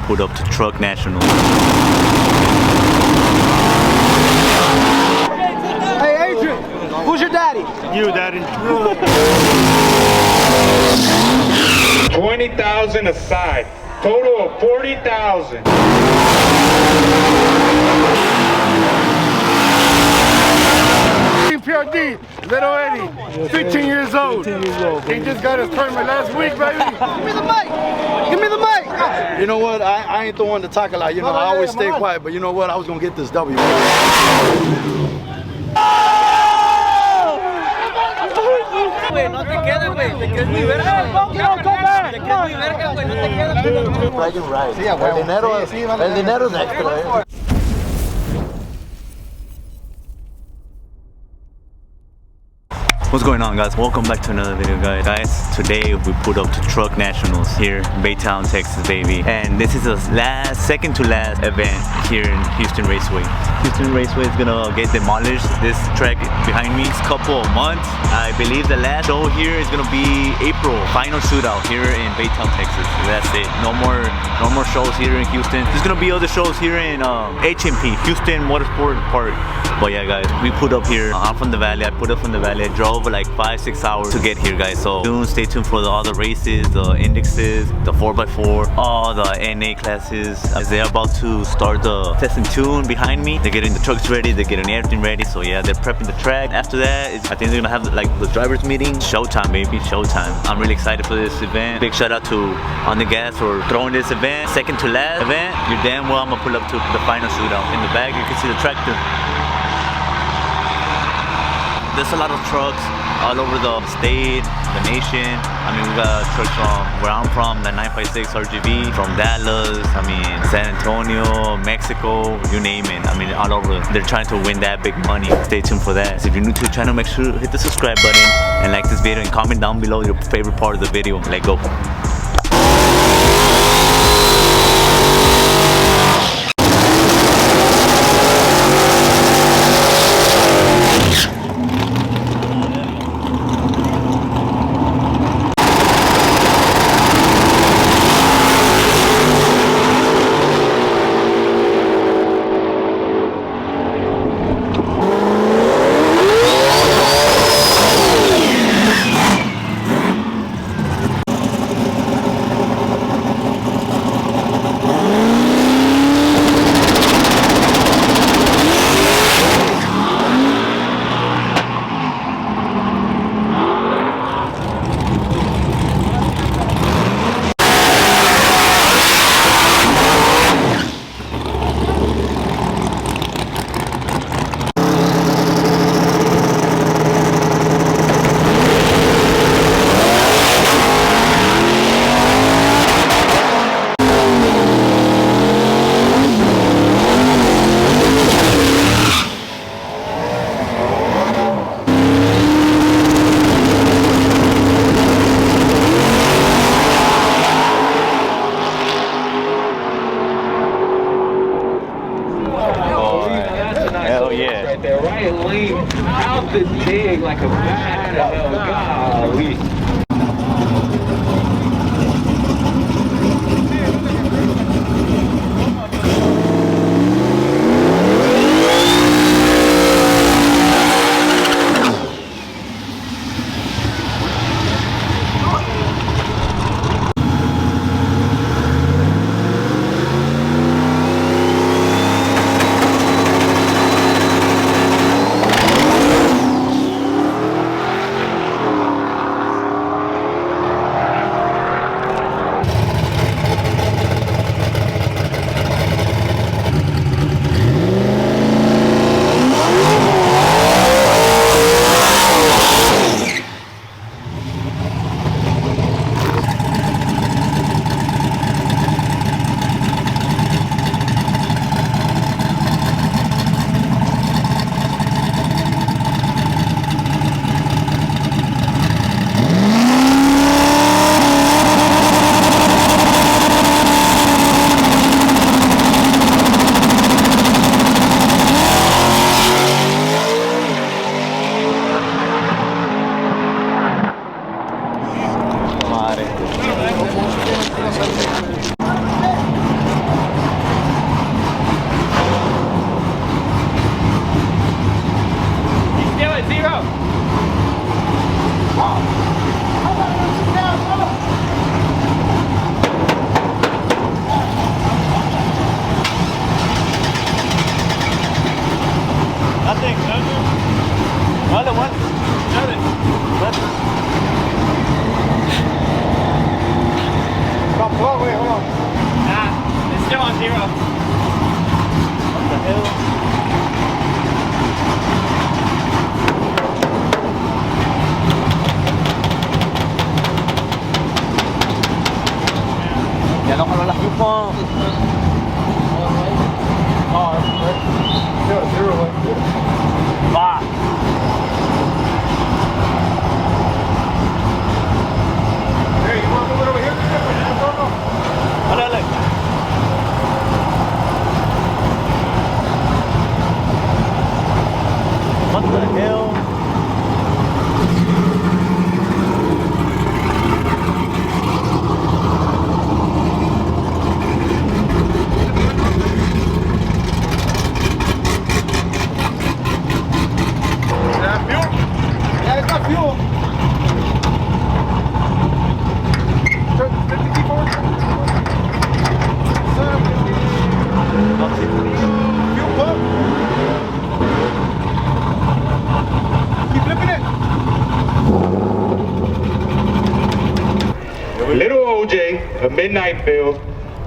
pulled up to Truck National. Hey Adrian, who's your daddy? You, daddy. 20,000 aside. Total of 40,000. PRD, little Eddie, 15 years old. He just got his permit last week, baby. Give me the mic. Give me the mic. You know what? I ain't the one to talk a lot. You know, I always stay quiet. But you know what? I was gonna get this W. Güey, no te quedes, güey. Te quedes muy verga, güey. Te quedes muy verga, güey. No te quedes. Sí, el dinero es extra, What's going on, guys? Welcome back to another video, guys. Today we put up to Truck Nationals here in Baytown, Texas, baby. And this is the second to last event here in Houston Raceway. Houston Raceway is gonna get demolished. This track behind me is a couple of months. I believe the last show here is gonna be April. Final shootout here in Baytown, Texas. That's it. No more shows here in Houston. There's gonna be other shows here in HMP, Houston Motorsport Park. But yeah, guys, we put up here. I'm from the Valley. I put up from the Valley. I drove like 5-6 hours to get here, guys. So stay tuned for all the races, the indexes, the 4x4, all the NA classes. As they're about to start the test and tune behind me. They're getting the trucks ready. They're getting everything ready. So yeah, they're prepping the track. After that, I think they're gonna have like the drivers meeting. Showtime, baby, showtime. I'm really excited for this event. Big shout out to On The Gas for throwing this event. Second to last event. You're damn well I'm gonna pull up to the final shootout. In the back, you can see the tractor. There's a lot of trucks all over the state, the nation. I mean, we got trucks from where I'm from, the 956 RGV, from Dallas, I mean, San Antonio, Mexico, you name it. I mean, all over. They're trying to win that big money. Stay tuned for that. So if you're new to the channel, make sure to hit the subscribe button and like this video and comment down below your favorite part of the video. Let's go. Right there, right lane, out the dig like a bat. Golly. Oh, wait, hold on. Nah, it's still on 0. What the hell? Ya no jaló la fupa. Oh, that's right. 0, 0, Va. Hey, you want to move it over here? Dale, dale. What the hell? Yeah, it's not fuel. Turn 50 forward. Fuel pump. Keep flipping it. Little OJ, a midnight build,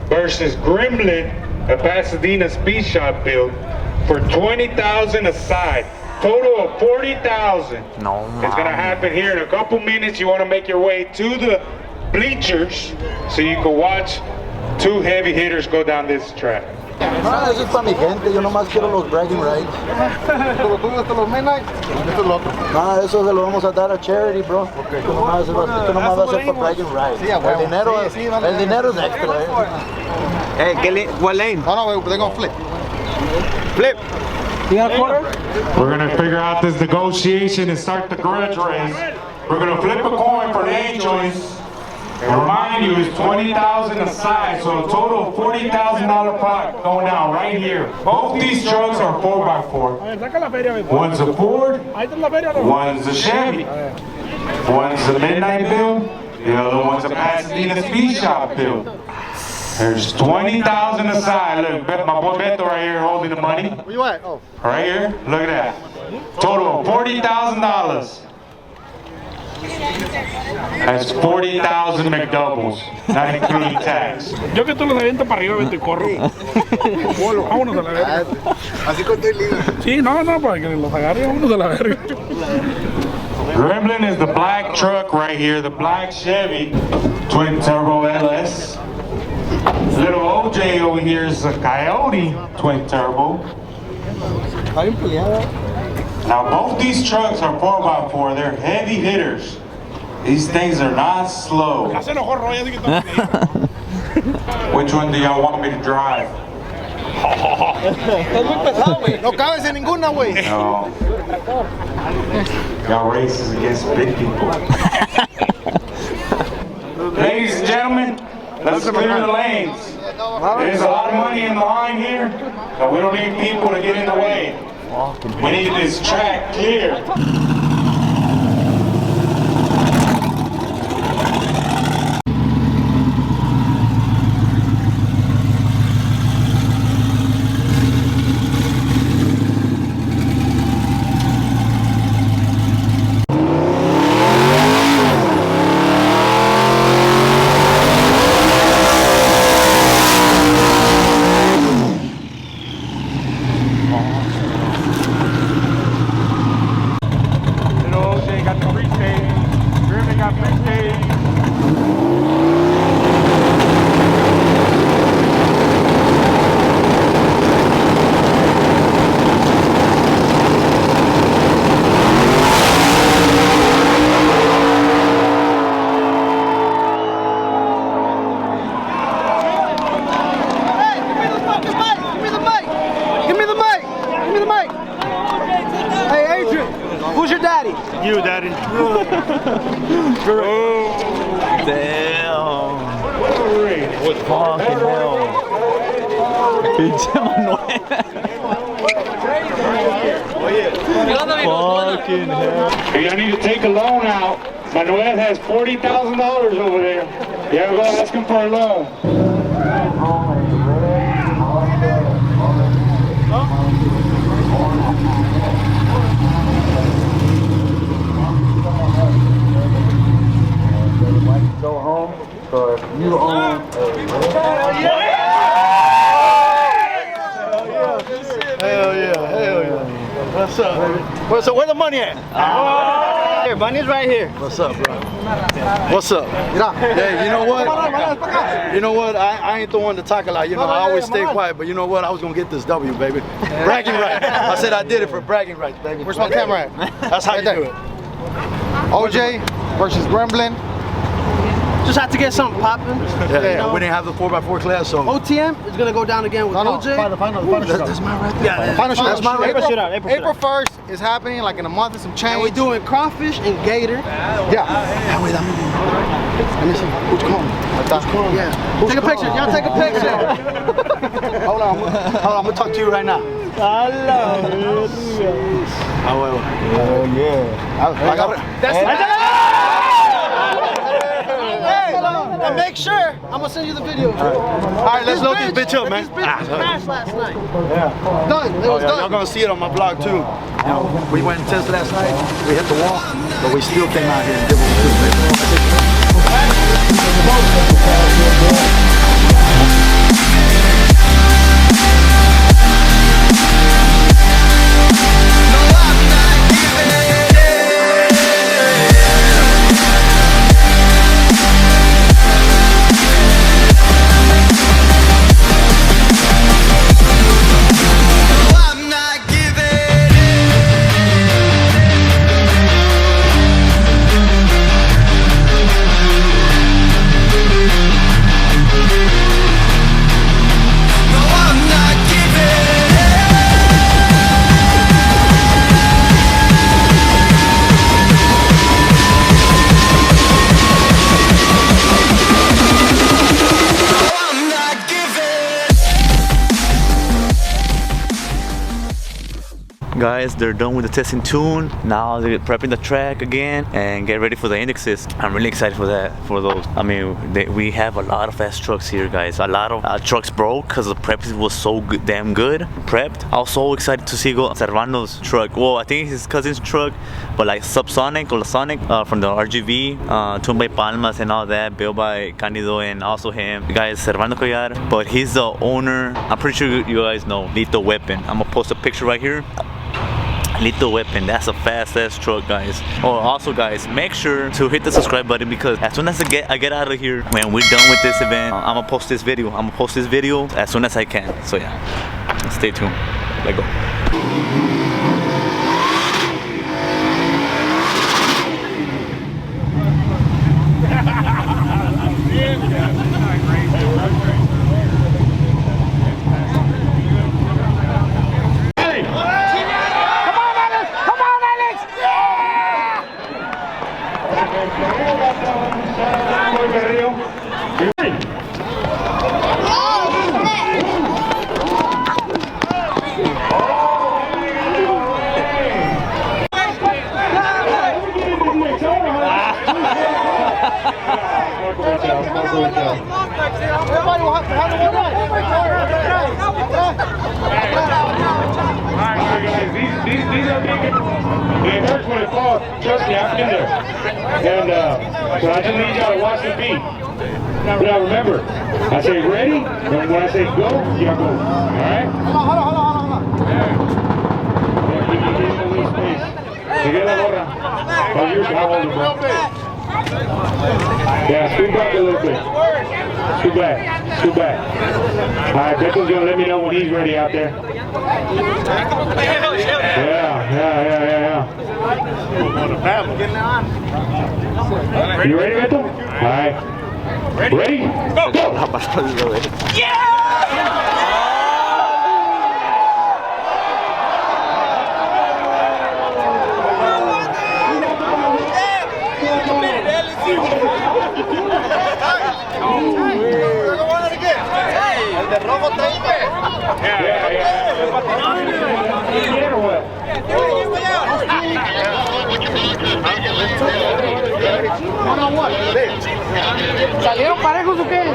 versus Gremlin, a Pasadena speed shop build, for $20,000 a side. Total of $40,000. No, It's gonna happen here in a couple minutes. You wanna make your way to the bleachers so you can watch two heavy hitters go down this track. No, eso es para mi gente, yo nomás quiero los bragging rights. Esto lo los midnight. Esto es lo otro. No, eso se lo vamos a dar a charity, bro. Esto nomás va a ser para bragging rights. Sí, a huevo. El dinero es extra, Hey, what lane? No, no, they're gonna flip. Flip. We're gonna figure out this negotiation and start the grudge race. We're gonna flip a coin for the A choice. And remind you, it's $20,000 a side, so a total of $40,000 pot going down right here. Both these trucks are 4x4. One's a Ford, one's a Chevy. One's a midnight build, the other one's a Pasadena speed shop build. There's $20,000 a side. Look, my boy Beto right here holding the money. Where you at? Oh. Right here, look at that. Total of $40,000. That's 40,000 McDoubles, not including tax. Yo que tú los aviento para arriba, vete y corro. Vámonos a la verga. Así con el líder. Sí, no, para que los agarre, vámonos a la verga. Gremlin is the black truck right here, the black Chevy twin turbo LS. Little OJ over here is a Coyote twin turbo. Now both these trucks are 4x4, they're heavy hitters. These things are not slow. Ya se enojó Roy, así que estamos. Which one do y'all want me to drive? Es muy pesado, güey. No cabes en ninguna, güey. No. Y'all races against big people. Ladies and gentlemen, let's clear the lanes. There's a lot of money in the line here, but we don't need people to get in the way. We need this track clear. You, daddy. Damn. Fucking hell. Pinche Manuel. Fucking hell. Hey, I need to take a loan out. Manuel has $40,000 over there. You ever go ask him for a loan? Go home. So if you own Hell yeah. What's up, baby? What's up? Where the money at? Here, money's right here. What's up, bro? What's up? Hey, you know what? You know what? I ain't the one to talk a lot. You know, I always stay quiet, but you know what? I was gonna get this W, baby. Bragging rights. I said I did it for bragging rights, baby. Where's my camera at? That's how you do it. OJ versus Gremlin. Just have to get something popping. Yeah, we didn't have the 4x4 class, so. OTM is gonna go down again with OJ. The final That's mine right there. Yeah, Final shoot. that's mine right there. April 1st is happening, like in a month and some change. And we're doing crawfish and gator. Yeah. Wait, let me see. Who's calling? Yeah. Take a picture. Y'all take a picture. Hold on, I'm gonna talk to you right now. Oh, yeah. I got it. And make sure I'm gonna send you the video. All right, let's load this bitch up, man. This bitch crashed last night. Yeah. Done. It was Y'all done. gonna see it on my vlog too. You know, we went and tested last night. We hit the wall, but we still came out here and did what we Guys, they're done with the testing tune. Now they're prepping the track again and get ready for the indexes. I'm really excited for that, for those. I mean, we have a lot of fast trucks here, guys. A lot of trucks broke because the prep was so good, damn good prepped. I was so excited to see go Servano's truck. Well, I think his cousin's truck, but like Subsonic or Sonic from the RGV, tuned by Palmas and all that, built by Candido and also him. The guy is Servando Collar, but he's the owner. I'm pretty sure you guys know Lethal Weapon. I'm gonna post a picture right here. Lethal Weapon, that's a fast ass truck, guys. Oh, also guys, make sure to hit the subscribe button because as soon as I get out of here, when we're done with this event, I'm gonna post this video. As soon as I can. So yeah, stay tuned. Let's go. Everybody will have to have the one night. Alright, guys, these are big. It hurts when it falls. Trust me, I've been there. And so I just need y'all to watch the beat. Now remember, I say ready, and when I say go, y'all go. Alright? Hold on. How old bro? Yeah, scoot back a little bit. Scoot back. Alright, Beckham gonna let me know when he's ready out there. Yeah. You ready, Beto? Alright. Ready? Go! ¿Salieron parejos o qué? On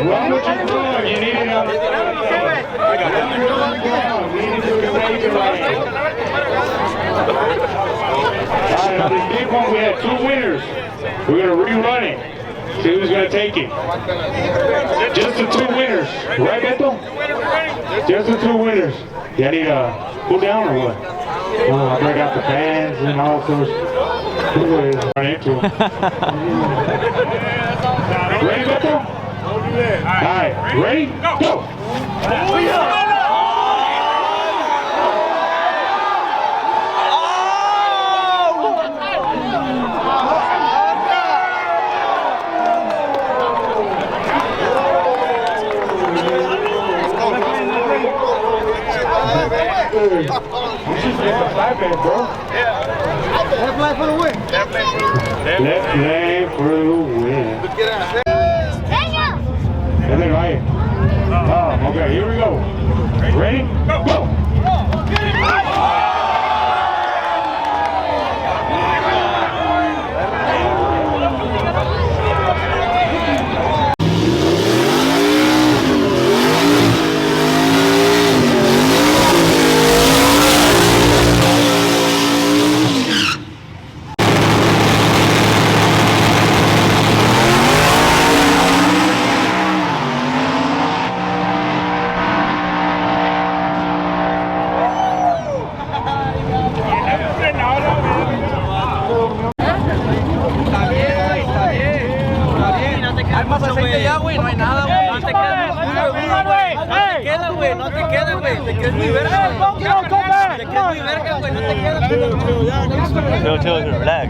this big one, we had 2 winners. We're going to rerun it. See who's gonna take it. Just the two winners, right, Beto? Just the two winners. You need to cool down or what? Oh, I break out the fans and all sorts. Run into them. Ready, Beto? All right, ready? Go! Left leg, bro. Left leg for the win. Left leg for the win. And then right. Oh, okay, here we go. Ready? Go! Hay más aceite ya, güey, no hay nada, güey. No te quedas muy duro, güey. No te queda, güey, no te queda, güey. Te quedas muy verga, güey. Te quedas muy verga, güey, no te queda. Chill, relax.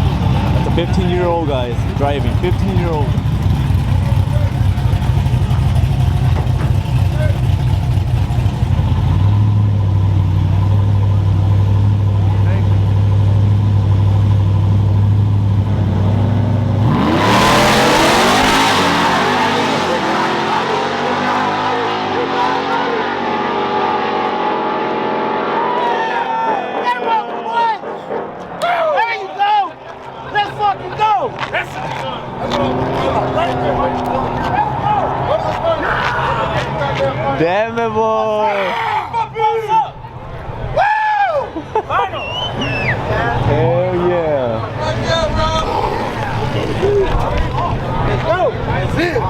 That's a 15-year-old guys driving. 15-year-old. Damn it, boy! Hell yeah! That's it.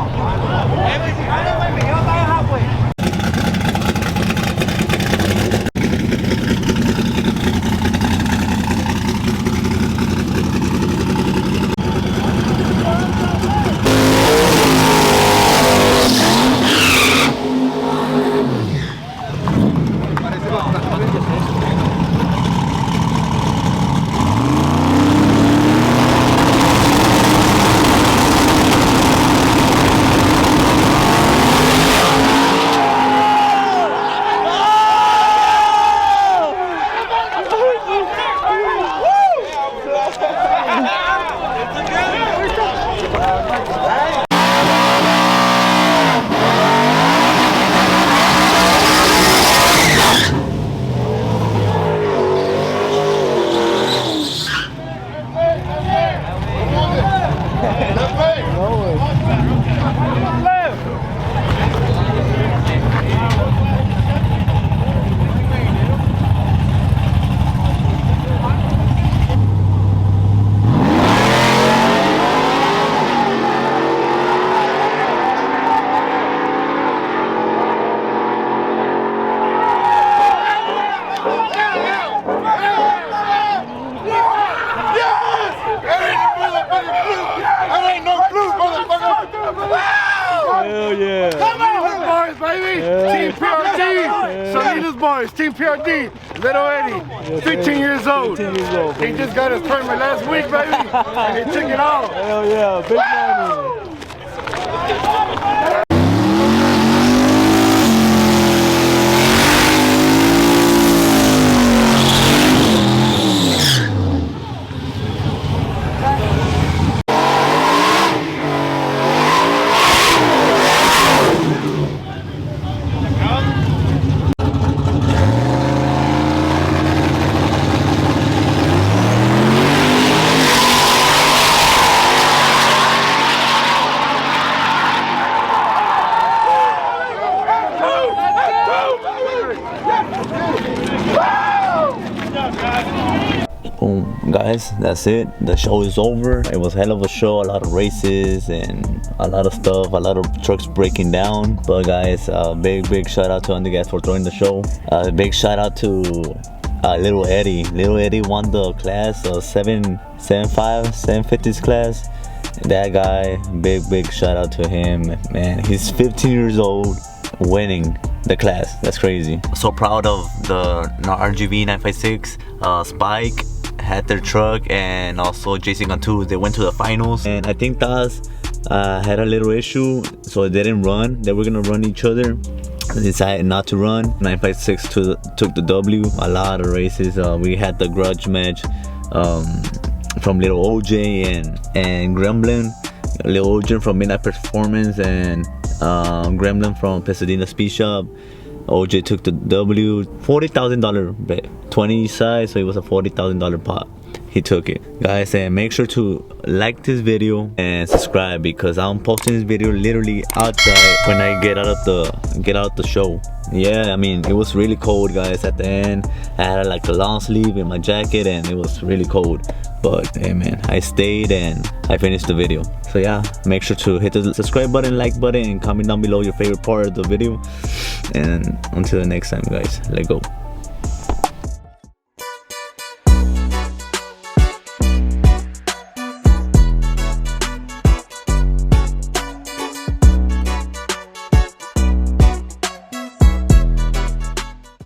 Hell yeah. Salinas boys, baby. Team PRD. Salinas boys. Team PRD. Little Eddie. 15 years old. 15 years old. He just got his tournament last week, baby. And he took it all. Hell yeah. Big money. Boom, guys, that's it. The show is over. It was a hell of a show, a lot of races and a lot of stuff, a lot of trucks breaking down. But guys, big shout out to the guys for throwing the show. Big shout out to Little Eddie. Little Eddie won the class 750s class. That guy, big shout out to him, man. He's 15 years old winning the class. That's crazy. So proud of the RGV 956. Spike had their truck, and also JC Gun 2. They went to the finals, and I think Taz had a little issue, so they didn't run. They were gonna run each other. They decided not to run. 956 took the W. A lot of races. We had the grudge match from Little OJ and Gremlin. Little OJ from Midnight Performance and Gremlin from Pasadena Speed Shop. OJ took the W. $40,000 bet. 20 size, so it was a $40,000 pot. He took it, guys. And make sure to like this video and subscribe, because I'm posting this video literally outside when I get out of the show. Yeah, I mean, it was really cold, guys. At the end, I had like a long sleeve in my jacket, and it was really cold. But hey, man, I stayed and I finished the video. So yeah, make sure to hit the subscribe button, like button, and comment down below your favorite part of the video. And until the next time, guys, let go.